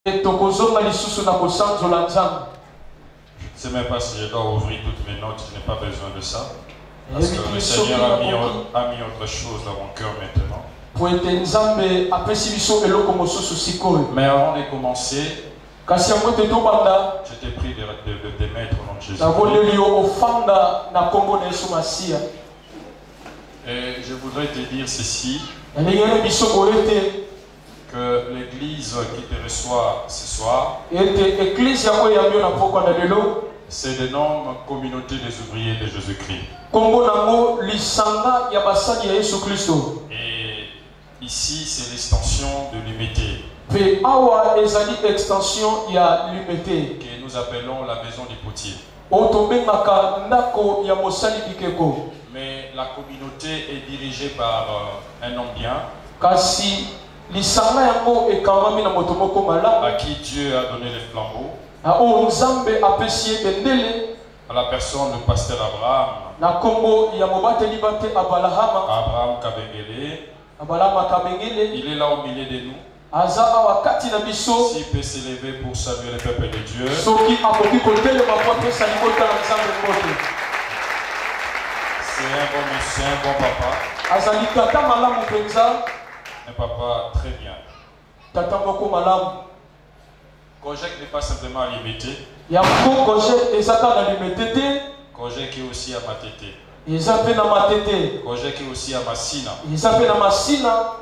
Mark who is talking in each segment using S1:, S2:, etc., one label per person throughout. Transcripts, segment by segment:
S1: Je ne
S2: sais même pas si je dois ouvrir toutes mes notes, je n'ai pas besoin de ça. Parce que le Seigneur a mis autre chose dans mon cœur maintenant. Mais avant de commencer, je t'ai pris de te mettre au nom de Jésus. Et je voudrais te dire ceci, que l'église qui te reçoit ce soir, c'est de nombreuses communautés des ouvriers de Jésus-Christ. Et ici, c'est l'extension de l'unité que nous appelons la maison des potiers. Mais la communauté est dirigée par un homme bien, à qui Dieu a donné les flambeaux, à la personne du pasteur Abraham Kabengele. Il est là au milieu de nous. S'il peut s'élever pour saluer le peuple de Dieu. C'est un bon papa. Un papa très bien. Kojek n'est pas simplement à l'imiter. Kojek est aussi à Matete. Kojek est aussi à Massina.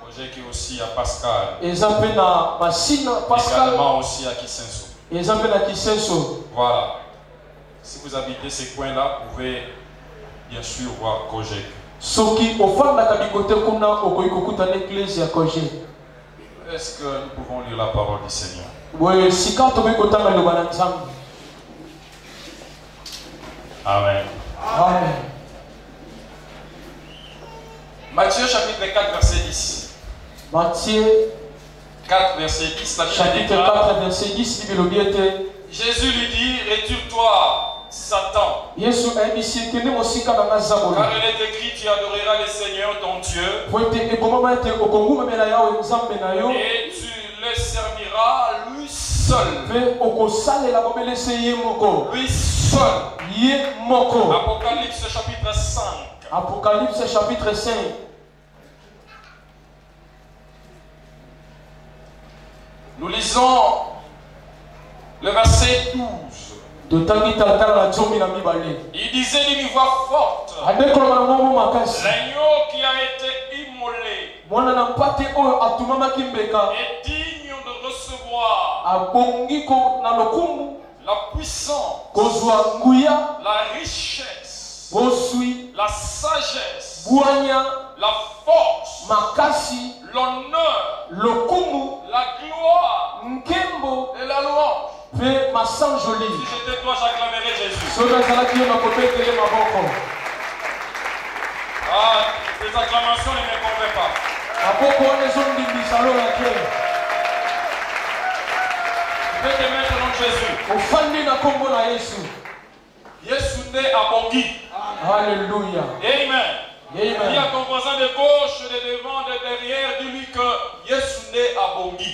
S2: Kojek est aussi à Pascal. Également aussi à Kisenso. Voilà. Si vous habitez ces coins-là, vous pouvez bien sûr voir Kojek. Est-ce que nous pouvons lire la parole du Seigneur? Amen.
S1: Amen.
S2: Matthieu chapitre 4 verset 10.
S1: Matthieu
S2: 4 verset 10. La
S1: chapitre 4 verset 10.
S2: Jésus lui dit, retire-toi, Satan. Car il est écrit, tu adoreras le Seigneur ton Dieu. Et tu le serviras lui seul. Lui seul. Apocalypse chapitre 5.
S1: Apocalypse chapitre 5.
S2: Nous lisons le verset 12.
S1: Il
S2: disait d'une voix forte, l'agneau qui a été immolé est digne de recevoir la puissance, la richesse, la sagesse, la force, l'honneur, la gloire et la louange. Si j'étais toi, j'acclamerais Jésus. Ah, ces acclamations ne me convainquent pas. Je vais te mettre au nom de Jésus. Jésus né à Bongi.
S1: Alléluia.
S2: Amen. Dis à ton voisin de gauche, de devant, de derrière, dis-lui que Jésus né à Bongi.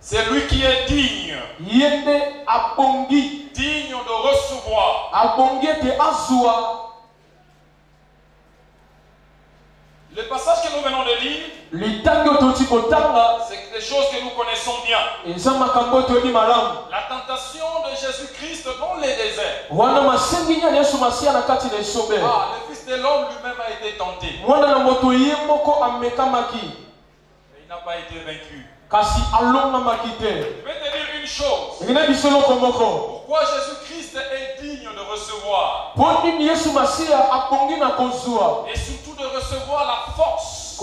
S2: C'est lui qui est digne. Digne de recevoir. Le passage que nous venons de lire, c'est des choses que nous connaissons bien. La tentation de Jésus-Christ dans les déserts. Le Fils de l'homme lui-même a été tenté. Et il n'a pas été vaincu. Je vais te dire une chose. Pourquoi Jésus-Christ est digne de recevoir? Et surtout de recevoir la force.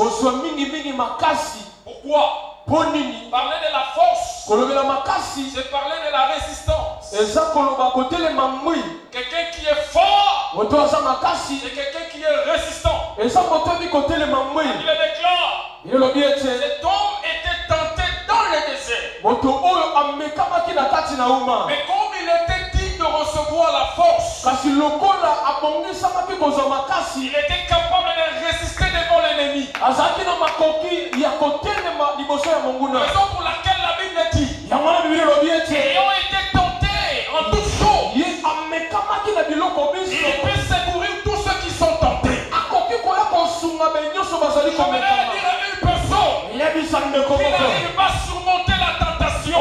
S2: Pourquoi? Parler de la force, c'est parler de la résistance. Quelqu'un qui est fort, c'est quelqu'un qui est résistant. Il le déclare. Cet homme était tenté dans le désert. Mais comme il était digne de recevoir la force, il était capable de Raison pour laquelle la Bible dit, ayant été tenté en toutes choses, il peut secourir tous ceux qui sont tentés. Je voudrais dire à une personne qui n'arrive pas à surmonter la tentation.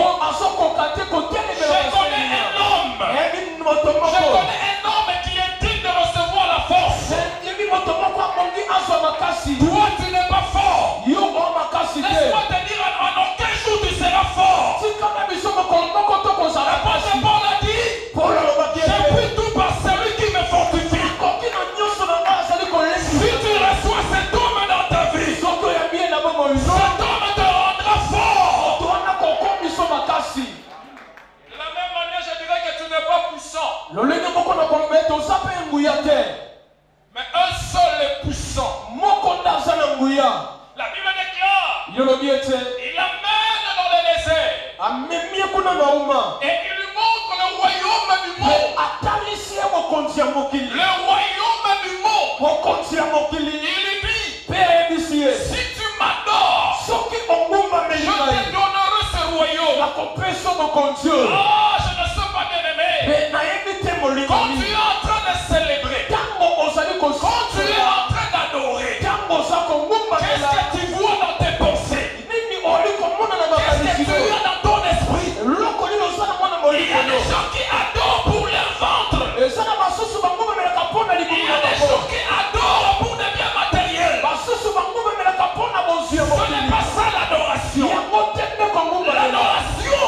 S2: Je connais un homme qui est digne de recevoir la force. Toi, tu n'es pas fort. Laisse-moi te dire, en aucun jour tu seras fort. L'apôtre Paul a dit, j'ai pu tout par celui qui me fortifie. Si tu reçois cet homme dans ta vie, cet homme te rendra fort. De la même manière, je dirais que tu n'es pas puissant. Mais un seul est puissant. La Bible déclare, il l'amène dans le désert. Et il lui montre le royaume du monde. Le royaume du monde. Il lui dit, si tu m'adores, je te donnerai ce royaume. Ah, je ne suis pas bien aimé. Quand tu es en train de célébrer, quand tu es en train d'adorer, qu'est-ce que tu vois dans tes pensées? Qu'est-ce que tu as dans ton esprit? Il y a des gens qui adorent pour leur ventre. Il y a des gens qui adorent pour des biens matériels. Ce n'est pas ça l'adoration. L'adoration,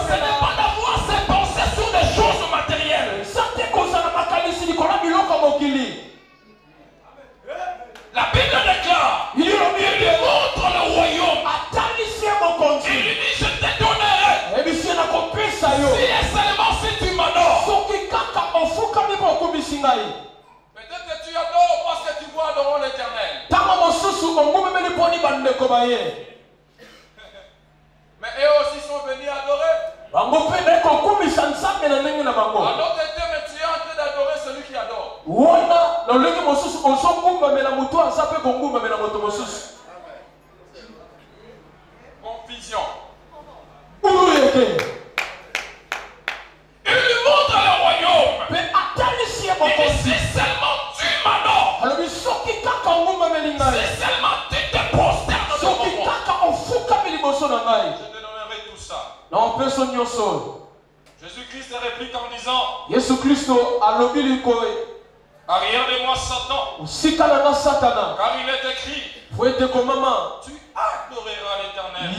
S2: ce n'est pas d'avoir ses pensées sur des choses matérielles. La Bible déclare, il lui montre le royaume. Il lui dit, je te donnerai. Si et seulement si tu m'adores. Peut-être que tu adores parce que tu vois devant l'Éternel. Mais eux aussi sont venus adorer. En d'autres termes, tu es en train d'adorer celui qui adore. Confusion. Il lui montre le royaume. Il dit, si seulement tu m'adores, si seulement tu te prosternes devant moi, je te donnerai tout ça. Jésus-Christ réplique en disant, arrière de moi Satan, car il est écrit, tu adoreras l'Éternel.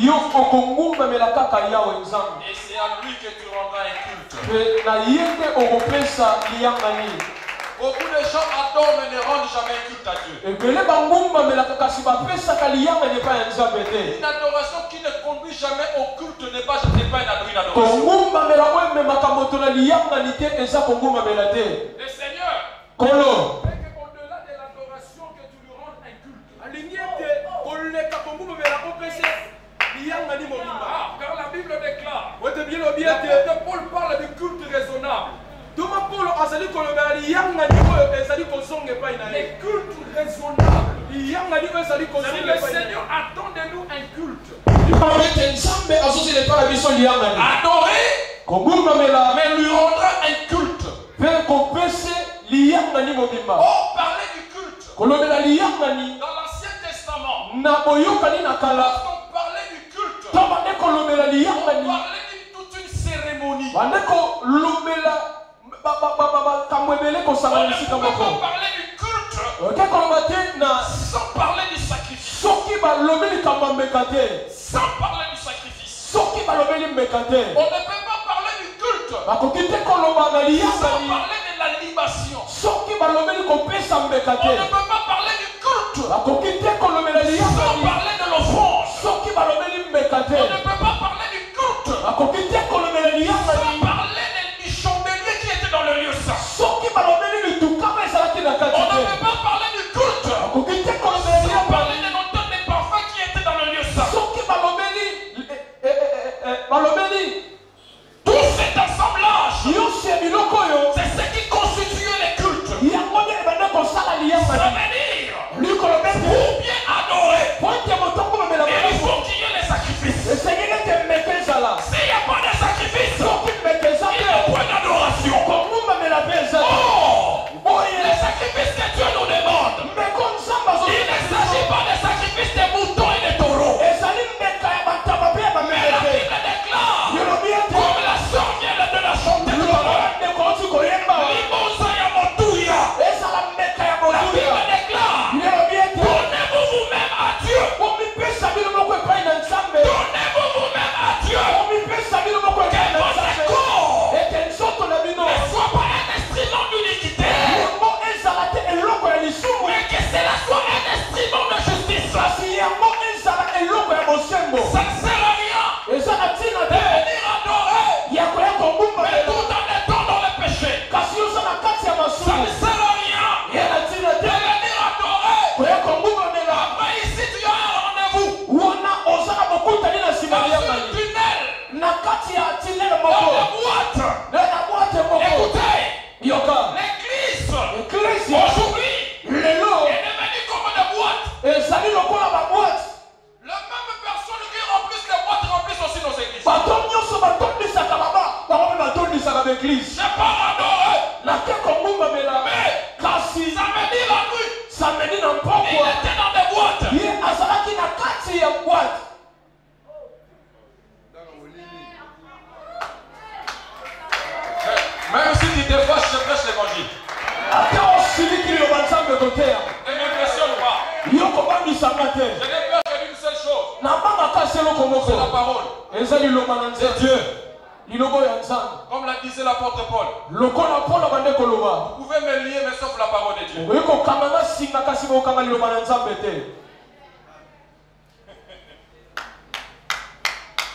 S2: Et c'est à lui que tu rendras un culte. Beaucoup de gens adorent mais ne rendent jamais culte à Dieu. Une adoration qui ne conduit jamais au culte n'est pas une adoration. Le Seigneur, au-delà de l'adoration que tu lui rendes un culte. Car la Bible déclare, l'apôtre Paul parle du culte raisonnable. Les cultes raisonnables. Le Seigneur attend de nous un culte. Adorer, mais lui rendre un culte. Oh, parler du culte. Dans l'Ancien Testament, lorsqu'on parlait du culte, on parlait de toute une cérémonie. On ne peut pas parler du culte sans parler du sacrifice. Sans parler du sacrifice. On ne peut pas parler du culte sans parler de la libation. On ne peut pas parler du culte sans parler de l'offrande. On ne peut pas parler du culte sans parler du chandelier qui était dans le lieu saint. On ne peut pas parler du culte sans parler de l'odeur des parfums qui étaient dans le lieu saint. Tout cet assemblage, c'est ce qui constitue les cultes. Ça veut dire, pour bien adorer, était dans des boîtes.
S3: Même si tu te fâches, je prêche l'évangile. Ne m'impressionne pas. Je n'ai peur que d'une seule chose. C'est la parole. C'est Dieu. Comme l'a disait l'apôtre Paul. Vous pouvez me lier, mais sauf la parole de Dieu.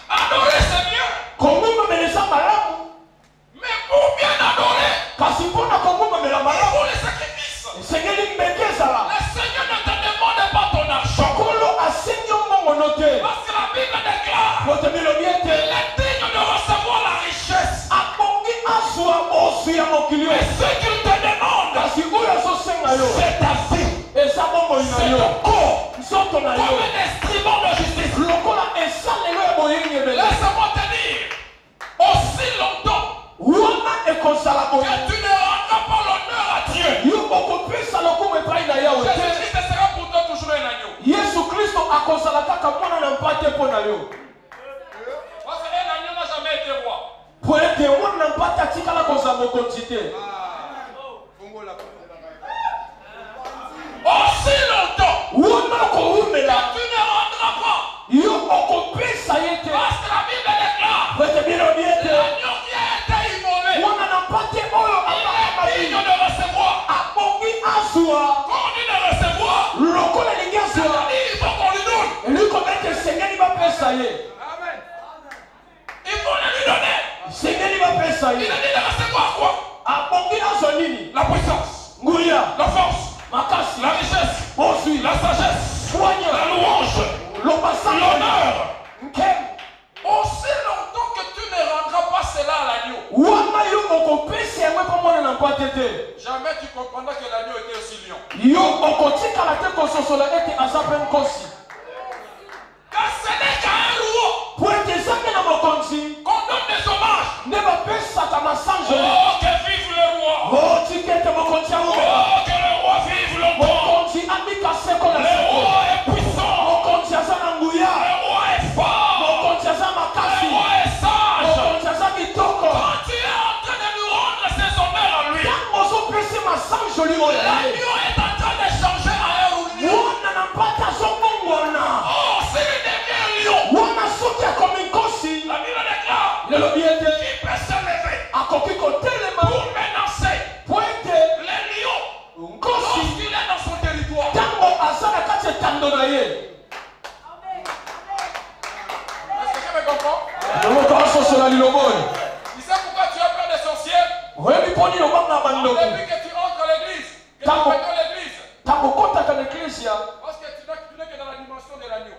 S3: Adorer, c'est mieux. Mais pour bien adorer, il faut les sacrifices. Le Seigneur ne te demande pas ton argent. Parce que la Bible déclare qu'il est digne de recevoir la richesse. Mais ce qu'il te demande, c'est ta vie. C'est ton corps. Comme un instrument de justice. Laisse-moi te dire, aussi longtemps que tu ne rendras pas l'honneur à Dieu, Jésus-Christ sera pour toi toujours un agneau. Parce qu'un agneau n'a jamais été roi. Aussi longtemps que tu ne rendras pas. Parce que la Bible déclare l'agneau qui a été immolé, il est digne de recevoir. Quand on dit de recevoir, c'est-à-dire il faut qu'on lui donne. Il faut le lui donner. Il a dit de recevoir quoi? La puissance, la force, la richesse, la sagesse, la louange, l'honneur. Aussi longtemps que tu ne rendras pas cela à l'agneau, jamais tu comprendras que l'agneau était aussi lion. Car ce n'est qu'à un roi qu'on donne des hommages. Oh, que vive le roi! Oh, que le roi vive longtemps! Le roi est puissant! Le roi est fort! Le roi est sage! Quand tu es en train de nous rendre ces honneurs à lui, l'agneau est en train de changer à un roulier. Oh, s'il devient lion, la Bible déclare qu'il peut se lever pour menacer les lions lorsqu'il est dans son territoire. Est-ce que tu me comprends? Tu sais pourquoi tu as peur des sorcières? Depuis que tu entres à l'église, que tu fréquentes l'église, parce que tu n'es que dans la dimension de l'agneau.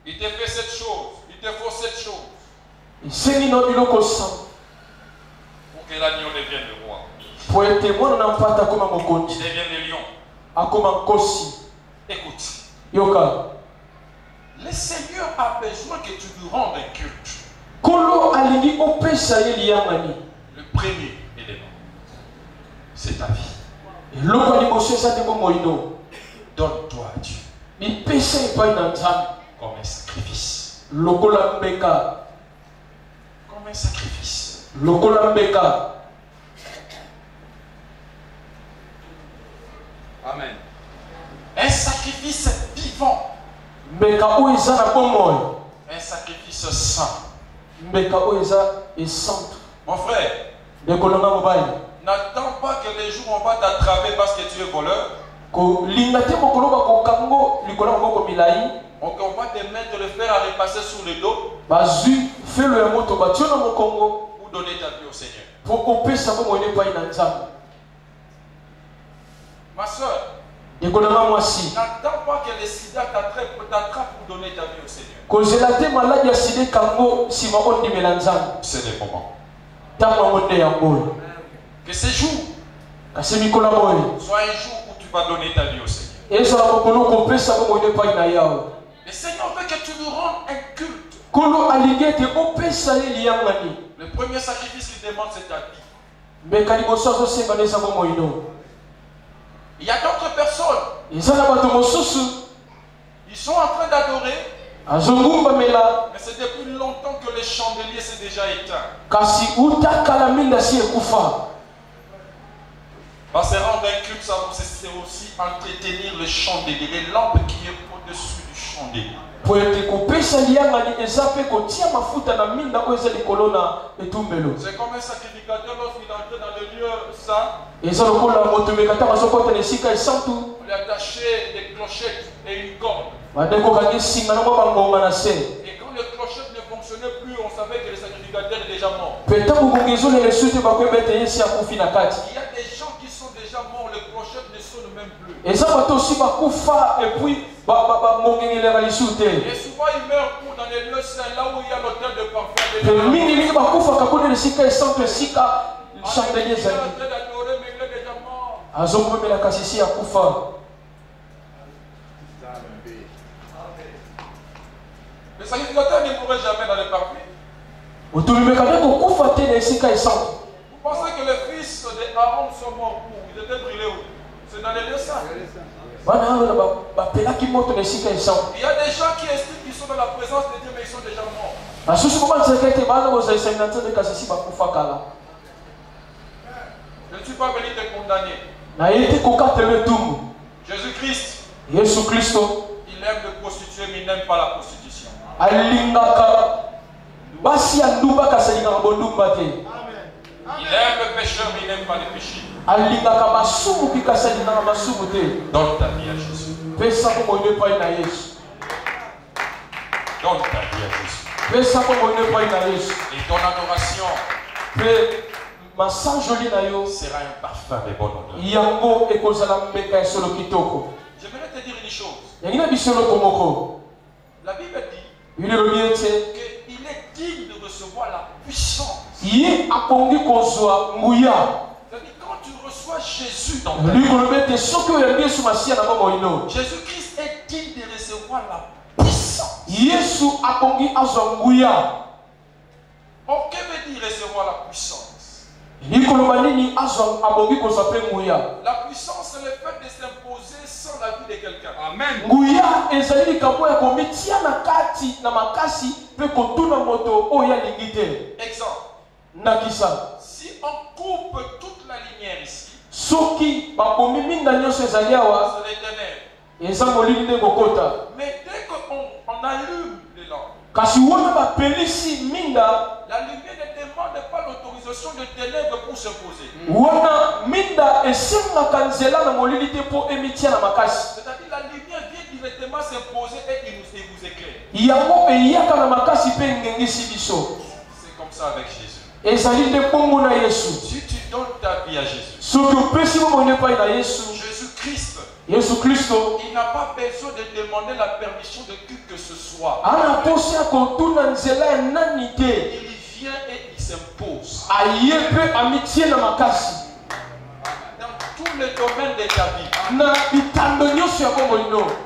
S3: Il te fait cette chose, il te faut cette chose pour que l'agneau devienne le roi. Il devient le lion. Écoute, le Seigneur a besoin que tu lui rendes un culte. Le premier élément, c'est ta vie. Donne-toi à Dieu comme un sacrifice. Comme un sacrifice. Amen. Un sacrifice vivant. Un sacrifice saint. Mon frère, n'attends pas que les jours on va t'attraper parce que tu es voleur. On va te mettre le fer à repasser sur le dos pour donner ta vie au Seigneur. Ma soeur, n'attends pas que le sida t'attrape pour donner ta vie au Seigneur. C'est le moment. Que ce jour soit un jour où tu vas donner ta vie au Seigneur. Le Seigneur veut que tu lui rendes un culte. Le premier sacrifice qu'il demande, c'est ta vie.
S2: Il y a d'autres personnes. Ils sont en train d'adorer. Mais c'est depuis longtemps que les chandeliers s'est déjà éteint. Parce que rendre un culte, c'est aussi entretenir le chandelier, les lampes qui est au-dessus du chandelier.
S3: C'est comme un sacrificateur
S2: lorsqu'il est entré dans le lieu saint. On lui a attaché des clochettes et une corde. Et quand les clochettes ne fonctionnaient plus, on savait que le sacrificateur est déjà mort. Il y a des gens qui sont déjà morts, les clochettes ne sonnent même plus. Et souvent ils meurent dans les lieux saints, là où il y a l'autel de parfum. Il est en train d'adorer, mais il est déjà mort. Le sacrificateur ne mourrait jamais dans les parfums. Vous pensez que les fils d'Aaron sont morts où? Ils étaient brûlés où? C'est dans les lieux saints. Il y a des gens qui estiment qu'ils sont dans la présence de Dieu, mais ils sont déjà morts. Je ne suis pas venu te condamner. Jésus-Christ, il aime le prostituer, mais il n'aime pas la prostitution. Il aime le pécheur, mais il n'aime pas les péchés. Donne ta vie à Jésus. Donne ta vie à Jésus. Et ton adoration sera un parfum de bonne odeur. J'aimerais te dire une chose. La Bible dit qu'il est digne de recevoir la puissance. C'est-à-dire quand tu reçois Jésus dans ta vie, Jésus-Christ est digne de recevoir la puissance. Oh, que veut dire recevoir la puissance? La puissance, c'est le fait de s'imposer sans la vie de quelqu'un. Amen. Exemple. Si on coupe toute la lumière ici, c'est les ténèbres. Mais dès qu'on allume les lampes, la lumière ne demande pas l'autorisation de ténèbres pour s'imposer. C'est-à-dire la lumière vient directement s'imposer et il vous éclaire. C'est comme ça avec Jésus. Si tu donnes ta vie à Jésus, Jésus-Christ, il n'a pas besoin de demander la permission de qui que ce soit. Il vient et il s'impose. Dans tous les domaines de ta vie.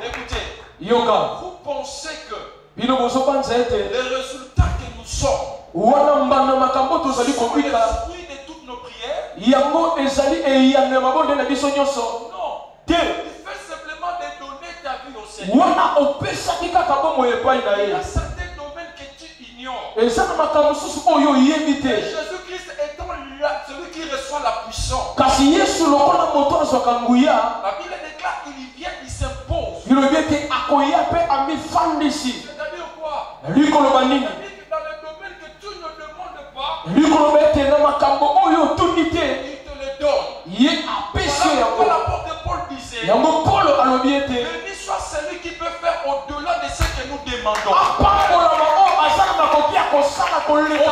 S2: Écoutez, vous pensez que les résultats que nous sommes sont les fruits de toutes nos prières? Non. Il fait simplement de donner ta vie au Seigneur. Il y a certains domaines que tu ignores. Et Jésus-Christ étant là, celui qui reçoit la puissance. La Bible déclare qu'il vient, il s'impose. C'est-à-dire quoi? C'est-à-dire que dans le domaine que tu ne demandes pas, il te le donne. Voilà l'apôtre de Paul disait, béni soit celui qui peut faire au-delà de ce que nous demandons.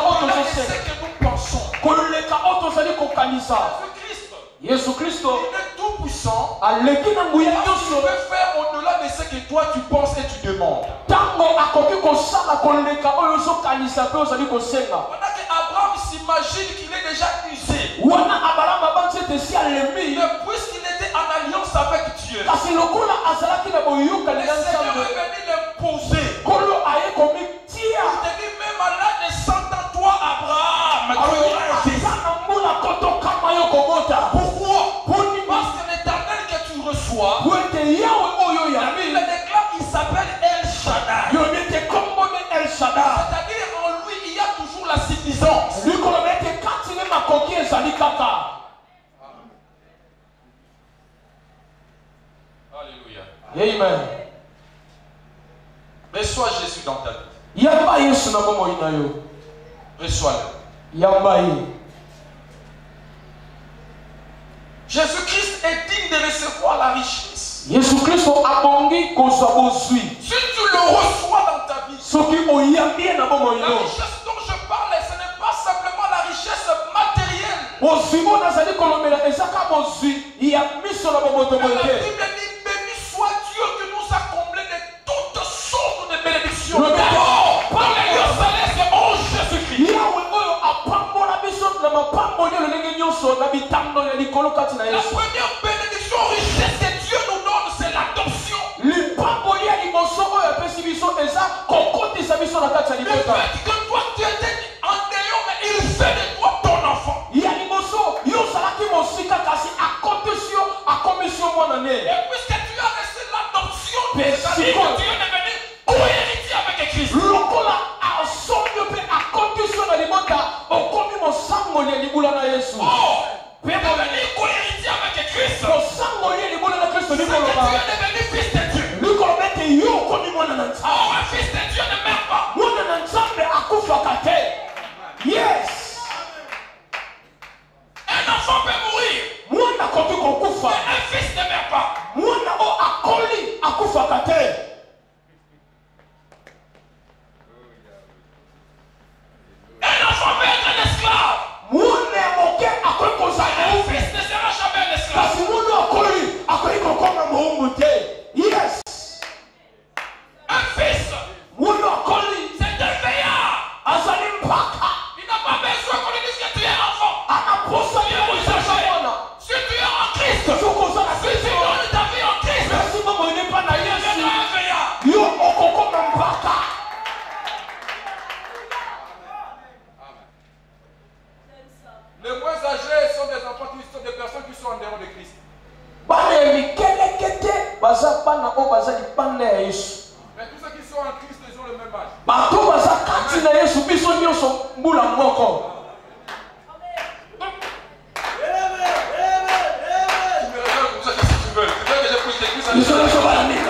S2: Au-delà de ce que nous pensons. Jésus-Christ, il est tout puissant. Il peut faire au-delà de ce que toi tu penses et tu demandes. Pendant qu'Abraham s'imagine qu'il est déjà usé. Mais puisqu'il était en alliance avec Dieu, le Seigneur est venu l'imposer. Il te dit même à l'âge de 100 ans, toi Abraham, tu auras un fils.
S3: kaka.
S2: Alléluia.
S3: Amen.
S2: Reçois Jésus dans ta vie.
S3: Yamba Yesu na bomo inayo.
S2: Reçois-le.
S3: Yamba ye.
S2: Jésus-Christ est digne de recevoir la richesse.
S3: Yesu Kristo abongi kozwa bozwi.
S2: Si tu le reçois dans ta vie,
S3: Soki oyambi na bomo
S2: la
S3: ino.
S2: richesse dont je parle, ce n'est pas simplement la richesse matérielle.
S3: Bozwi mo nazali kolomela ezaka bozwi ya miso na bomo
S2: Mais la
S3: tomoke.
S2: Bible dit, béni soit Dieu qui nous a comblés de toutes sortes de bénédictions.
S3: Le
S2: D'abord, par les lieux célestes en Jésus-Christ.
S3: Yawe oyo apambola biso na mapambo ya lolenge nyonso na bitando ya likolo kati na
S2: La
S3: Yesu.
S2: première bénédiction, richesse que Dieu nous donne, c'est l'adoption.
S3: Lipambo ya liboso oyo apesi biso eza kokotisa biso na kati ya
S2: Le
S3: libota.
S2: fait que toi tu étais en dehors, mais il fait de toi ton enfant.
S3: Ya liboso yo ozalaki mosika kasi akotisi yo akomisi yo mwana ne.
S2: Et puisque tu as reçu l'adoption,
S3: Mais
S2: c'est-à-dire
S3: c'est quoi?
S2: que tu es devenu co-héritier avec Christ.
S3: Lokola asombi yo mpe akotisi yo na libota okomi mosangoli ya libula na Yesu.
S2: Oh, tu
S3: Mpe
S2: es devenu co-héritier avec Christ.
S3: mosangoli ya libula na Kristo
S2: C'est que tu
S3: likoloba.
S2: es devenu fils de Dieu.
S3: Likoloba ete yo okomi mwana na Nzambe.
S2: Oh, un fils de Dieu ne meurt pas.
S3: Mwana na Nzambe akufaka te. Yes.
S2: Un enfant peut mourir,
S3: Mwana akoki kokufa.
S2: mais un fils ne meurt pas.
S3: Mwana o akoli akufaka te.
S2: Un enfant peut être un esclave,
S3: Mwana ya moke akoki kozala
S2: mais un
S3: moumbu.
S2: fils ne sera jamais un esclave.
S3: Kasi mwana akoli akoki kokoma moumbu te. Yes.
S2: Un fils,
S3: Mwana akoli
S2: c'est un veillard.
S3: azali mpaka.
S2: Il n'a pas besoin qu'on lui dise que tu es enfant.
S3: Anaposa ye kosasa mwana.
S2: Si tu es en Christ,
S3: Soki ozala
S2: si tu
S3: Kristo.
S2: donnes ta vie en Christ,
S3: Merci mama onepa na
S2: tu
S3: Yesu.
S2: deviendras un veillard.
S3: Yo okokoma mpaka.
S2: Les moins âgés sont des enfants qui sont des personnes qui sont en dehors de Christ.
S3: Bana ya mikeleke te baza bana oyo baza libanda ya Yesu.
S2: Mais tous ceux qui sont en Christ, ils ont le même âge.
S3: Bato baza kati na Yesu biso nyonso mbula moko.
S2: Tu me regardes comme ça si tu veux. Tu veux que je prie l'église
S3: Biso nyonso bana nini?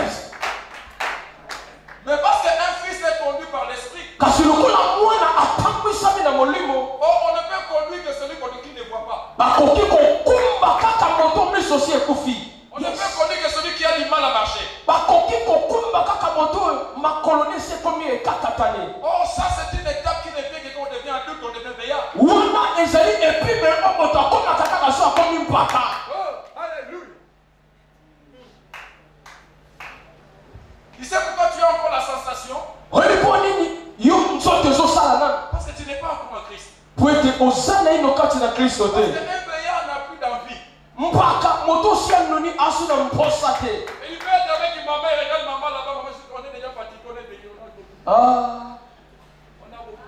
S2: Mais parce qu'un fils est conduit par l'esprit,
S3: Kasi lokola mwana atambwisami na molimo
S2: on ne peut conduire que celui qui ne voit pas.
S3: bakoki kokumba kaka moto miso si ekufi.
S2: On ne peut conduire que celui qui a du mal à marcher.
S3: Bakoki kokumba kaka moto oyo makolo nesi ekomi ekakatani.
S2: Oh, ça c'est une étape qui ne fait que quand on devient adulte, on devient veillard.
S3: Wana ezali epime oyo moto akomaka kaka so akomi mpaka.
S2: Oh, alléluia. Tu sais pourquoi tu as encore la sensation?
S3: Oyebi mpo nini yo nzoto ezosala nani?
S2: Parce que tu n'es pas encore en Christ.
S3: Po ete oza na ino kati na Kristo
S2: Parce
S3: te.
S2: qu'un veillard n'a plus d'envie.
S3: Mpaka moto osi anoni asu na mposa te.
S2: Et il veut être avec maman, il regarde maman là-bas, maman, on est déjà fatigué, on est veillé, on a beaucoup.
S3: Ah.
S2: On a beaucoup.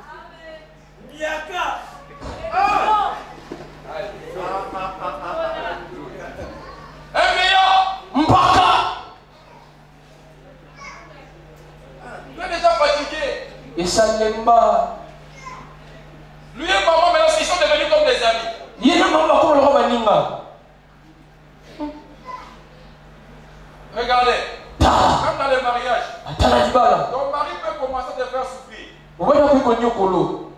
S2: Un veillard,
S3: Mpaka
S2: il est déjà fatigué.
S3: esalemba.
S2: Lui et maman, maintenant, ils sont devenus comme des amis.
S3: Ye na mama bakomoloko baninga.
S2: Regardez,
S3: Ta.
S2: même dans les mariages,
S3: Ata na libala.
S2: ton mari peut commencer à te faire souffrir.
S3: Obana kwe konyokolo.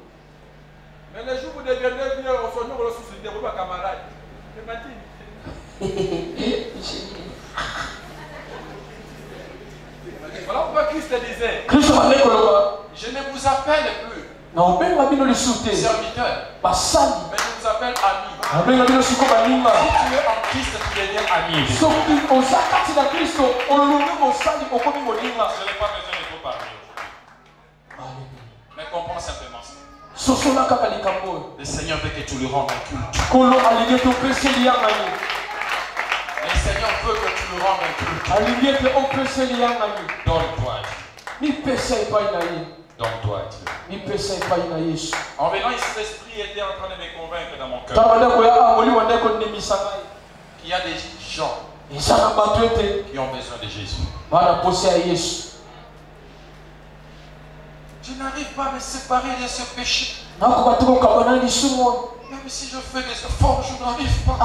S2: Mais les jours où vous deviendrez vieux, on se nourrit le souci, vous êtes camarades. C'est voilà pourquoi Christ disait,
S3: Kristo balekoloba.
S2: je ne vous appelle plus
S3: Na obenga bino lisusu te.
S2: serviteurs,
S3: Basali.
S2: mais je vous appelle amis.
S3: Obenga bino siko baninga.
S2: Si tu es en Christ, tu deviens ami.
S3: Soki oza kati na Kristo olungi mosali okomi moninga.
S2: Je n'ai pas besoin de vous parler aujourd'hui. Mais comprends simplement ça.
S3: Sosola kaka likambo oyo.
S2: Le Seigneur veut que tu lui rendes un culte.
S3: Kolo alingi ete opeseli yanga ye.
S2: Le Seigneur veut que tu lui rendes un culte.
S3: Alingi ete opeseli yanga ye.
S2: Donne-toi à Dieu.
S3: Mipesa epai na ye.
S2: Donne-toi à Dieu.
S3: Mipesa epai na Yesu.
S2: En venant ici, l'Esprit était en train de me convaincre dans mon cœur
S3: Tala bandeko ya molimo ndeko ndimisa ngai.
S2: qu'il y a des gens
S3: Eza na bato ete
S2: qui ont besoin de Jésus.
S3: bana posa ya Yesu.
S2: Je n'arrive pas à me séparer de ce péché.
S3: Nakoka te kokaba na lisumu oyo.
S2: Même si je fais des efforts, je n'arrive pas.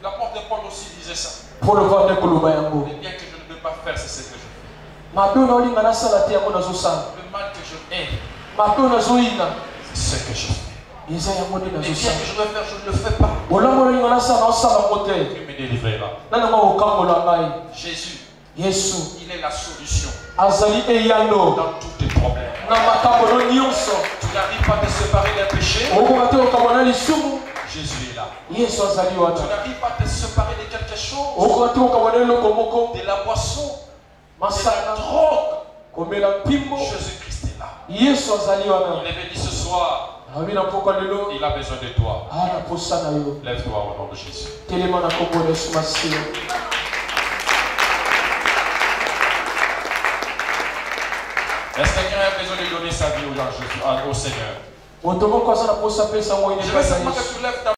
S2: L'apôtre Paul aussi disait ça.
S1: Pour le voir de
S2: Mais bien que je ne peux pas faire, c'est ce que je fais. Le mal que je hais, c'est ce que je fais. Et bien que je veux faire, je ne le fais pas. Qui me délivrera? Jésus, il est la solution dans tous tes problèmes. Tu n'arrives pas à te séparer d'un péché. Jésus est là. Tu n'arrives pas à te séparer de quelque chose, de la boisson, de la drogue. Jésus-Christ est là. Il est venu ce soir. Il a besoin de toi. Lève-toi au nom de Jésus. Est-ce que quelqu'un a besoin de donner sa vie au Seigneur? Je veux seulement que tu lèves ta